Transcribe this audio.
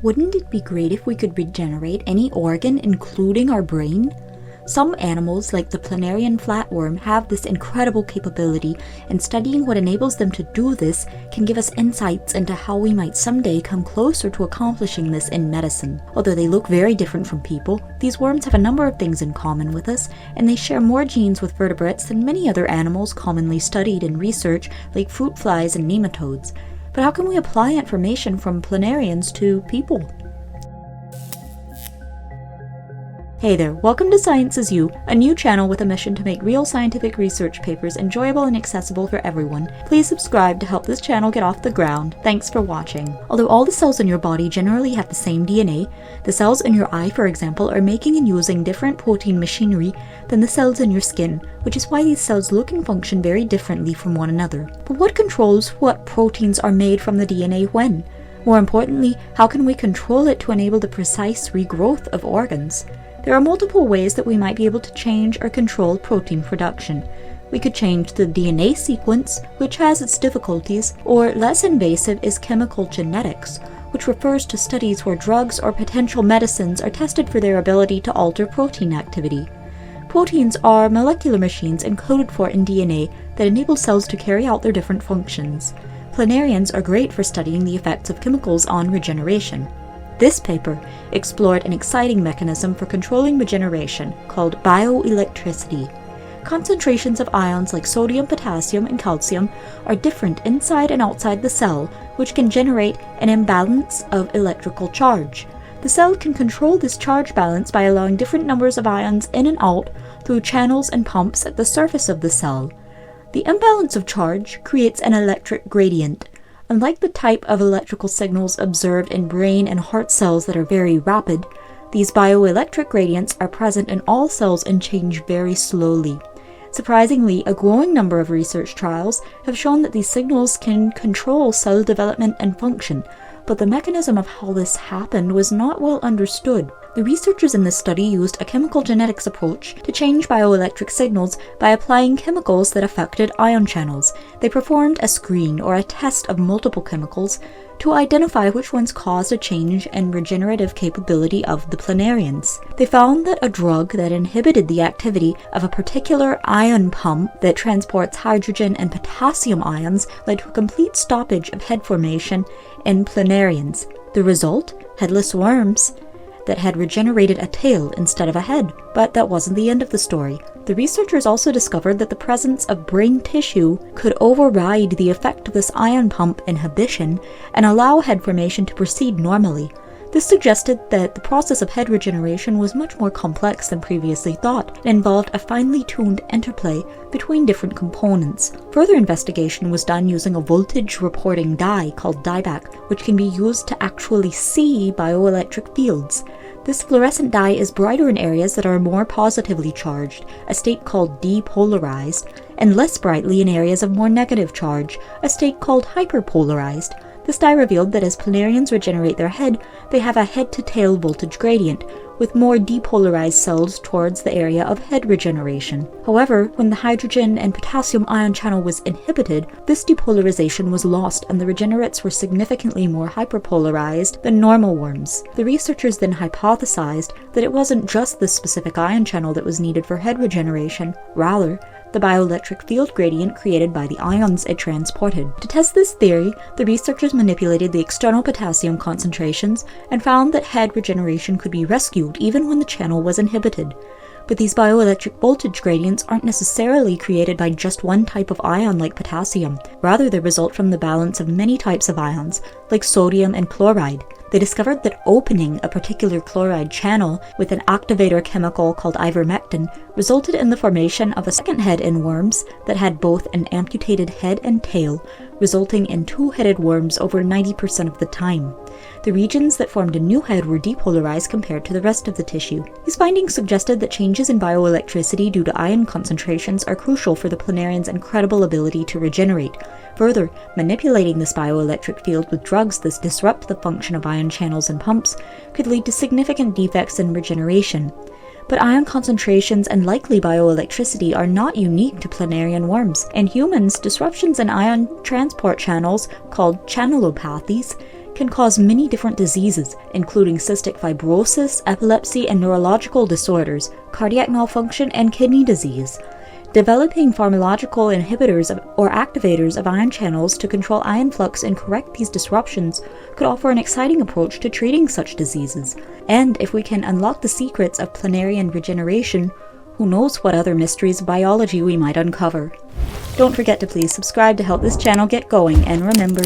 Wouldn't it be great if we could regenerate any organ, including our brain? Some animals, like the planarian flatworm, have this incredible capability, and studying what enables them to do this can give us insights into how we might someday come closer to accomplishing this in medicine. Although they look very different from people, these worms have a number of things in common with us, and they share more genes with vertebrates than many other animals commonly studied in research, like fruit flies and nematodes. But how can we apply information from planarians to people? Hey there, welcome to Science is You, a new channel with a mission to make real scientific research papers enjoyable and accessible for everyone. Please subscribe to help this channel get off the ground. Thanks for watching. Although all the cells in your body generally have the same DNA, the cells in your eye, for example, are making and using different protein machinery than the cells in your skin, which is why these cells look and function very differently from one another. But what controls what proteins are made from the DNA when? More importantly, how can we control it to enable the precise regrowth of organs? There are multiple ways that we might be able to change or control protein production. We could change the DNA sequence, which has its difficulties, or less invasive is chemical genetics, which refers to studies where drugs or potential medicines are tested for their ability to alter protein activity. Proteins are molecular machines encoded for in DNA that enable cells to carry out their different functions. Planarians are great for studying the effects of chemicals on regeneration. This paper explored an exciting mechanism for controlling regeneration called bioelectricity. Concentrations of ions like sodium, potassium, and calcium are different inside and outside the cell, which can generate an imbalance of electrical charge. The cell can control this charge balance by allowing different numbers of ions in and out through channels and pumps at the surface of the cell. The imbalance of charge creates an electric gradient. Unlike the type of electrical signals observed in brain and heart cells that are very rapid, these bioelectric gradients are present in all cells and change very slowly. Surprisingly, a growing number of research trials have shown that these signals can control cell development and function, but the mechanism of how this happened was not well understood. The researchers in this study used a chemical genetics approach to change bioelectric signals by applying chemicals that affected ion channels. They performed a screen or a test of multiple chemicals to identify which ones caused a change in regenerative capability of the planarians. They found that a drug that inhibited the activity of a particular ion pump that transports hydrogen and potassium ions led to a complete stoppage of head formation in planarians. The result? Headless worms that had regenerated a tail instead of a head. But that wasn't the end of the story. The researchers also discovered that the presence of brain tissue could override the effect of this ion pump inhibition and allow head formation to proceed normally. This suggested that the process of head regeneration was much more complex than previously thought and involved a finely tuned interplay between different components. Further investigation was done using a voltage reporting dye called dieback, which can be used to actually see bioelectric fields. This fluorescent dye is brighter in areas that are more positively charged, a state called depolarized, and less brightly in areas of more negative charge, a state called hyperpolarized. This dye revealed that as planarians regenerate their head, they have a head-to-tail voltage gradient, with more depolarized cells towards the area of head regeneration. However, when the hydrogen and potassium ion channel was inhibited, this depolarization was lost and the regenerates were significantly more hyperpolarized than normal worms. The researchers then hypothesized that it wasn't just this specific ion channel that was needed for head regeneration, rather, the bioelectric field gradient created by the ions it transported. To test this theory, the researchers manipulated the external potassium concentrations and found that head regeneration could be rescued even when the channel was inhibited. But these bioelectric voltage gradients aren't necessarily created by just one type of ion like potassium. Rather, they result from the balance of many types of ions, like sodium and chloride. They discovered that opening a particular chloride channel with an activator chemical called ivermectin resulted in the formation of a second head in worms that had both an amputated head and tail, resulting in two-headed worms over 90% of the time. The regions that formed a new head were depolarized compared to the rest of the tissue. These findings suggested that changes in bioelectricity due to ion concentrations are crucial for the planarian's incredible ability to regenerate. Further, manipulating this bioelectric field with drugs that disrupt the function of ion channels and pumps could lead to significant defects in regeneration. But ion concentrations and likely bioelectricity are not unique to planarian worms. In humans, disruptions in ion transport channels, called channelopathies, can cause many different diseases, including cystic fibrosis, epilepsy, and neurological disorders, cardiac malfunction, and kidney disease. Developing pharmacological inhibitors or activators of ion channels to control ion flux and correct these disruptions could offer an exciting approach to treating such diseases. And if we can unlock the secrets of planarian regeneration, who knows what other mysteries of biology we might uncover. Don't forget to please subscribe to help this channel get going, and remember,